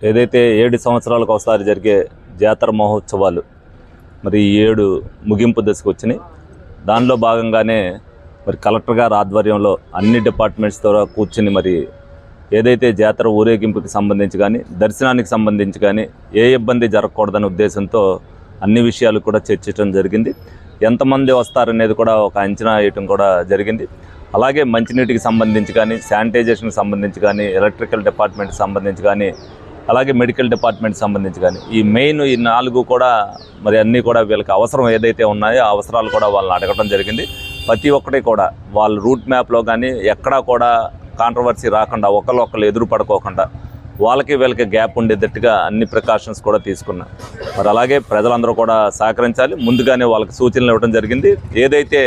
ఏదైతే 7 సంవత్సరాలకు ఒకసారి జరిగే జాతర మహోత్సవాలు మరి 7 ముగింపు దశకు వచ్చినాయి. దానిలో భాగంగానే మరి కలెక్టర్ గారి ఆధ్వర్యంలో అన్ని డిపార్ట్మెంట్స్తో కూర్చుని మరి ఏదైతే జాతర ఊరేగింపుకి సంబంధించి కానీ దర్శనానికి సంబంధించి కానీ ఏ ఇబ్బంది జరగకూడదనే ఉద్దేశంతో అన్ని విషయాలు కూడా చర్చించడం జరిగింది. ఎంతమంది వస్తారనేది కూడా ఒక అంచనా వేయటం కూడా జరిగింది. అలాగే మంచినీటికి సంబంధించి కానీ శానిటైజేషన్కి సంబంధించి కానీ ఎలక్ట్రికల్ డిపార్ట్మెంట్కి సంబంధించి కానీ అలాగే మెడికల్ డిపార్ట్మెంట్కి సంబంధించి కానీ ఈ మెయిన్ ఈ 4 కూడా మరి అన్నీ కూడా వీళ్ళకి అవసరం ఏదైతే ఉన్నాయో ఆ అవసరాలు కూడా వాళ్ళని అడగడం జరిగింది. ప్రతి ఒక్కటి కూడా వాళ్ళ రూట్ మ్యాప్లో కానీ ఎక్కడా కూడా కాంట్రవర్సీ రాకుండా ఒకళ్ళు ఎదురు పడుకోకుండా వాళ్ళకి వీళ్ళకి గ్యాప్ ఉండేటట్టుగా అన్ని ప్రికాషన్స్ కూడా తీసుకున్నాం. మరి అలాగే ప్రజలందరూ కూడా సహకరించాలి. ముందుగానే వాళ్ళకి సూచనలు ఇవ్వడం జరిగింది. ఏదైతే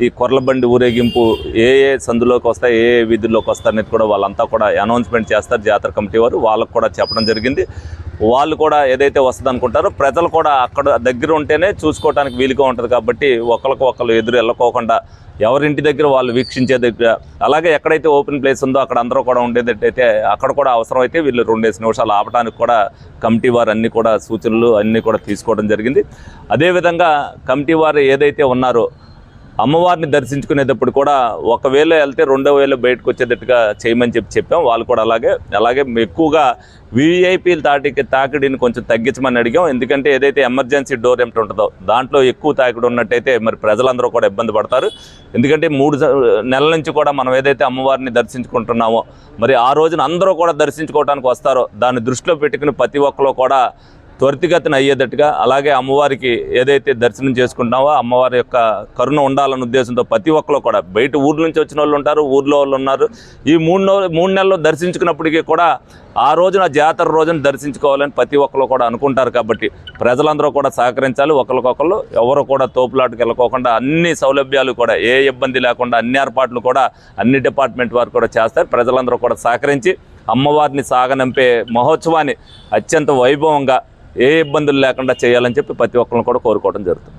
ఈ కొర్లబండి ఊరేగింపు ఏ సందులోకి వస్తాయి, ఏ వీధుల్లోకి వస్తారనేది కూడా వాళ్ళంతా కూడా అనౌన్స్మెంట్ చేస్తారు జాతర కమిటీ వారు. వాళ్ళకు కూడా చెప్పడం జరిగింది. వాళ్ళు కూడా ఏదైతే వస్తుంది అనుకుంటారో ప్రజలు కూడా అక్కడ దగ్గర ఉంటేనే చూసుకోవడానికి వీలుగా ఉంటుంది. కాబట్టి ఒకళ్ళు ఎదురు వెళ్ళకోకుండా ఎవరింటి దగ్గర వాళ్ళు వీక్షించే దగ్గర, అలాగే ఎక్కడైతే ఓపెన్ ప్లేస్ ఉందో అక్కడ అందరూ కూడా ఉండేదట్టయితే అక్కడ కూడా అవసరమైతే వీళ్ళు 2 నిమిషాలు ఆపడానికి కూడా కమిటీ వారు అన్నీ కూడా సూచనలు అన్నీ కూడా తీసుకోవడం జరిగింది. అదేవిధంగా కమిటీ వారు ఏదైతే ఉన్నారో అమ్మవారిని దర్శించుకునేటప్పుడు కూడా ఒకవేళ వెళ్తే 2,000 బయటకు వచ్చేటట్టుగా చేయమని చెప్పాం. వాళ్ళు కూడా అలాగే ఎక్కువగా వీఐపీల తాకిడిని కొంచెం తగ్గించమని అడిగాం. ఎందుకంటే ఏదైతే ఎమర్జెన్సీ డోర్ ఏమిటి ఉంటుందో దాంట్లో ఎక్కువ తాకిడి ఉన్నట్టయితే మరి ప్రజలందరూ కూడా ఇబ్బంది పడతారు. ఎందుకంటే 3 నెలల నుంచి కూడా మనం ఏదైతే అమ్మవారిని దర్శించుకుంటున్నామో మరి ఆ రోజున అందరూ కూడా దర్శించుకోవడానికి వస్తారో దాన్ని దృష్టిలో పెట్టుకుని ప్రతి ఒక్కరు కూడా త్వరితగతిన అయ్యేటట్టుగా, అలాగే అమ్మవారికి ఏదైతే దర్శనం చేసుకుంటున్నామో అమ్మవారి యొక్క కరుణ ఉండాలన్న ఉద్దేశంతో ప్రతి ఒక్కరు కూడా బయట ఊర్ల నుంచి వచ్చిన వాళ్ళు ఉంటారు, ఊర్లో వాళ్ళు ఉన్నారు. ఈ 3 నెలల్లో దర్శించుకున్నప్పటికీ కూడా ఆ రోజున జాతర రోజున దర్శించుకోవాలని ప్రతి ఒక్కరు కూడా అనుకుంటారు. కాబట్టి ప్రజలందరూ కూడా సహకరించాలి. ఒకరికొకరు ఎవరు కూడా తోపులాటకు వెళ్ళకోకుండా అన్ని సౌలభ్యాలు కూడా ఏ ఇబ్బంది లేకుండా అన్ని ఏర్పాట్లు కూడా అన్ని డిపార్ట్మెంట్ వారు కూడా చేస్తారు. ప్రజలందరూ కూడా సహకరించి అమ్మవారిని సాగనంపే మహోత్సవాన్ని అత్యంత వైభవంగా ఏ ఇబ్బందులు లేకుండా చేయాలని చెప్పి ప్రతి ఒక్కరిని కూడా కోరుకోవడం జరుగుతుంది.